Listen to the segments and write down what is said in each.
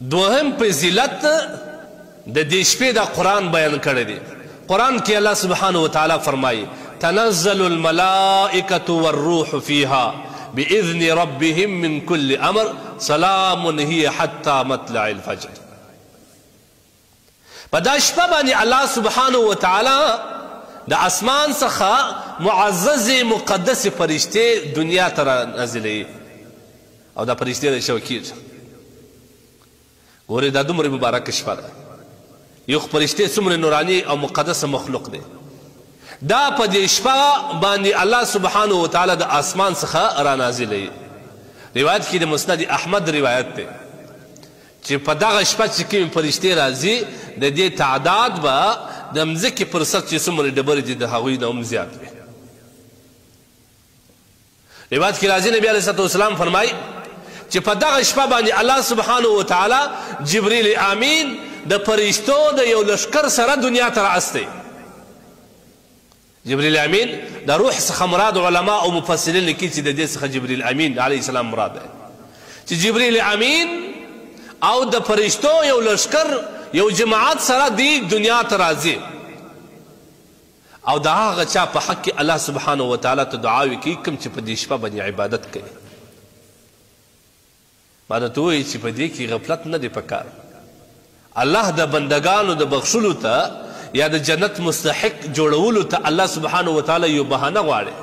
دوهم فضیلت د دې شپې د قرآن بیان کړی دی. قرآن کې الله سبحانه وتعالی فرمایي تنزل الملائکة والروح فیها بإذن ربهم من كل امر سلام هي حتى مطلع الفجر. په دا شپه باندې الله سبحانه وتعالی د اسمان څخه معزز مقدس فرشتې دنیا ته رانازلوي او دا فرشتې د شوکیږي. ګورې دا دومره مبارکه شپه ده. یو فرشتې څومره نوراني او مقدس مخلوق دی. دا په دې شپه باندې الله سبحانه وتعالی د اسمان څخه رانازلوي. روایت کې د مسند احمد روایت دی چې په دغه شپه چې کوم فرشتې راځي د دې تعداد به د مځکې پر سر چې څومره ډبرې دي د هغوی نه هم زیات وي. روایت کې راځي نبي علیه الصلاة والسلام فرمایي چې په دغه شپه باندې الله سبحانه وتعالی جبریل امین د فرشتو د یو لښکر سره دنیا ته رااستی. جبریل امین د روح څخه مراد علما او مفسرین لیکي چې د دې څخه جبریل امین علیه السلام مراد دی چې جبریل امین او د فرشتو یو لښکر یو جماعت سره دی دنیا ته راځي او د هغه چا په حق کې الله سبحانه وتعالی ته دعاوې کوي کوم چې په دې شپه باندې عبادت کوي. ما درته ووایي چې په دې کې غفلت نه دی پکار. الله د بندګانو د بخښلو ته یا د جنت مستحق جوړولو ته الله سبحانه وتعالی یو بهانه غواړي.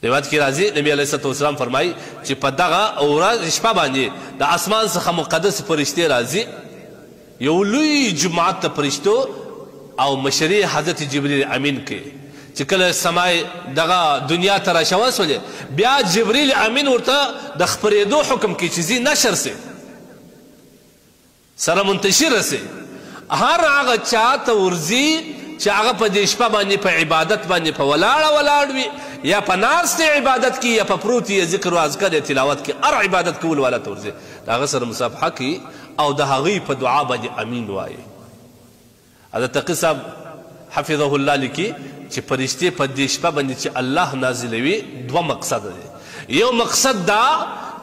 روایت کې راځي نبی علیه الصلاة والسلام فرمایي چې په دغه ورځ شپه باندې د اسمان څخه مقدس فرشتې راځي یو لوی جماعت د فرشتو او مشري حضرت جبریل امین کوي چې کله سمای دغه دنیا ته راشوسولې بیا جبریل امین ورته د خپرېدو حکم کوي چې ځي نشر سي سره منتشره سي. هر هغه چا ته ورځي چې هغه په دې شپه باندې په عبادت باندې په ولاړ وي یا په ناستې عبادت کې یا په پروت یا ذکر و اذکار یا تلاوت کې هر عبادت کول والا ته ورځي د هغه سره مصافحه کوي او د هغوی په دعا باندې امین وایي. حضرت تقي صاحب حفظه الله لیکي چې فرشتې په دې شپه باندې چې الله نازلوي دوه مقصد دی. یو مقصد دا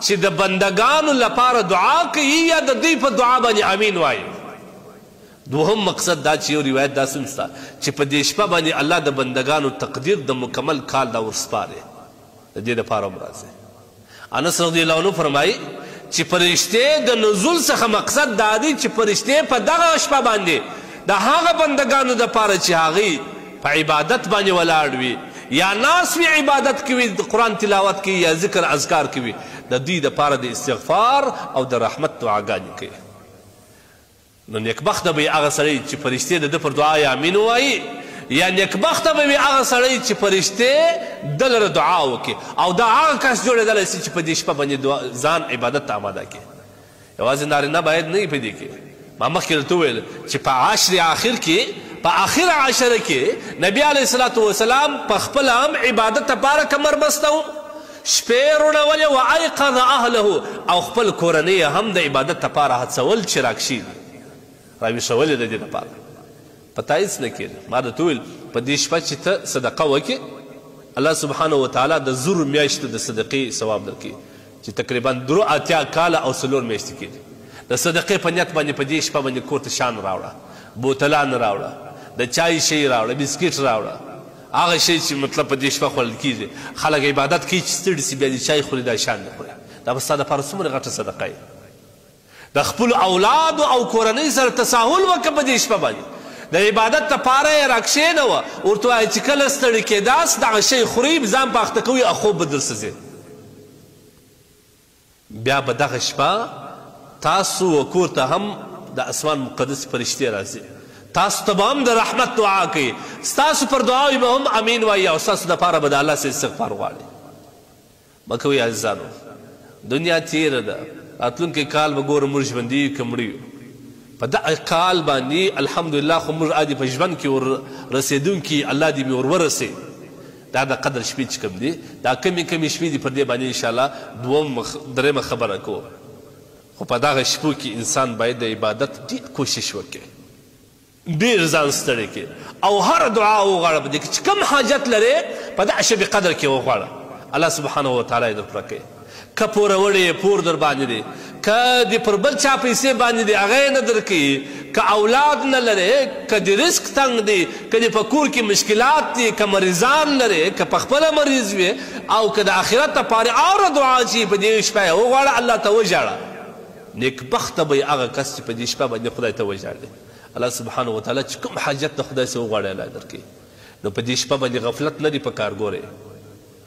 چې د بندگانو لپاره دعا کوي یا د دوی په دعا باندې امین وایي. دوهم مقصد دا چې یو روایت داسې نشته چې په دې شپه باندې الله د بندگانو تقدیر د مکمل کال دا ورسپاري د دې دپاره هم راځي. انس رضی الله عنه فرمایي چې فرشتې د نزول څخه مقصد دا دی چې فرشتې په دغه شپه باندې د هغه بندگانو دپاره چې هغوی په عبادت باندې ولاړ وي یا ناس وي عبادت کوي د قرآن تلاوت کوي یا ذکر اذکار کوي د دوی دپاره د استغفار او د رحمت دعاګانې کوي. نو نیکبخته به هغه سړی چې فرشتې د ده پر دعا یا امین ووایي یا نیکبخته به وي هغه سړی چې فرشتې ده لره دعا وکړي او دا هغه کس جوړېدلی سي چې په دې شپه باندې ځان عبادت ته آماده کړي. یوازې نارینه باید نه وي په دې کې. ما مخکې درته وویل چې په عشر آخر کې په آخر عشره کې نبي علیه الصلاة والسلام په خپله هم عبادت لپاره کمر بسته و شپې روڼولې و ایقظ اهله او خپل کورنۍ هم د عبادت لپاره هڅول چې راکشېږي راویښولې د دې لپاره. پته هېڅ نه کېږي. ما درته وویل په دې شپه چې ته صدقه وکړې الله سبحانه وتعالی د زرو میاشتو د صدقې ثواب درکوي چې تقریبا 83 کاله او 4 میاشتې کېږي. د صدقې په نیت باندې په دې شپه باندې کور ته شان راوړه بوتلان راوړه د چای شی راوړه بسکیټ راوړه هغه شی چې مطلب په دې شپه خوړل کېږي. خلک عبادت کوي چې ستړي سي بیا د چای خوري دا شان نه خوري. دا به ستا دپاره څومره غټه صدقه د خپل اولاد او کورنۍ سره تساهل وکړه په دې شپه باندې د عبادت لپاره یې راکښېنوه ورته وایه چې کله ستړي کېداست دغه شی خوري ځان په اخته کوي او خوب به درسه ځي. بیا به دغه شپه تاسو و کور ته هم د اسمان مقدس فرشتې راځي تاسو ته به هم د رحمت دعا کوي ستاسو پر دعاوې به هم امین وایي او ستاسو دپاره به د الله څخه استغفار غواړي. مه کوئ عزیزانو دنیا تیره ده راتلونکی کال به ګوره موږ ژوندي یو که مړه یو. په دغه کال باندې الحمدلله خو موږ عادي په ژوند کې ور رسېدونکي الله دې مې ور ورسې. دا د قدر شپې چې کوم دي دا کمې شپې دي پر دې باندې انشاءالله درېمه خبره کوو. خو په دغه شپو کې انسان باید د عبادت ډېر کوشش وکړي ډېر ځان ستړی کړي او هر دعا وغواړه په دې کې چې کوم حاجت لرې په دغه شبې قدر کې وغواړه الله سبحانه وتعالی یې در پوره کوي. که پوروړی یې پور در باندې دی که د پر بل چا پیسې باندې د هغه یې نه درکوي، که اولاد نه لرې، که د رزق تنګ دی، که د په کور کې مشکلات دي، که مریضان لرې، که په خپله مریض وي، او که د آخرت دپاره اوره دعا چې په دې شپه یې وغواړه الله ته وژاړه، نیکبخته به یې هغه کس چې په دې شپه باندې خدای ته وژاړي. الله سبحانه وتعالی چې کوم حاجت د خدای څخه وغواړي الله درکوي. نو په دې شپه باندې غفلت نه دی په کار. ګورئ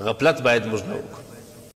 غفلت باید موږ نه وکړو.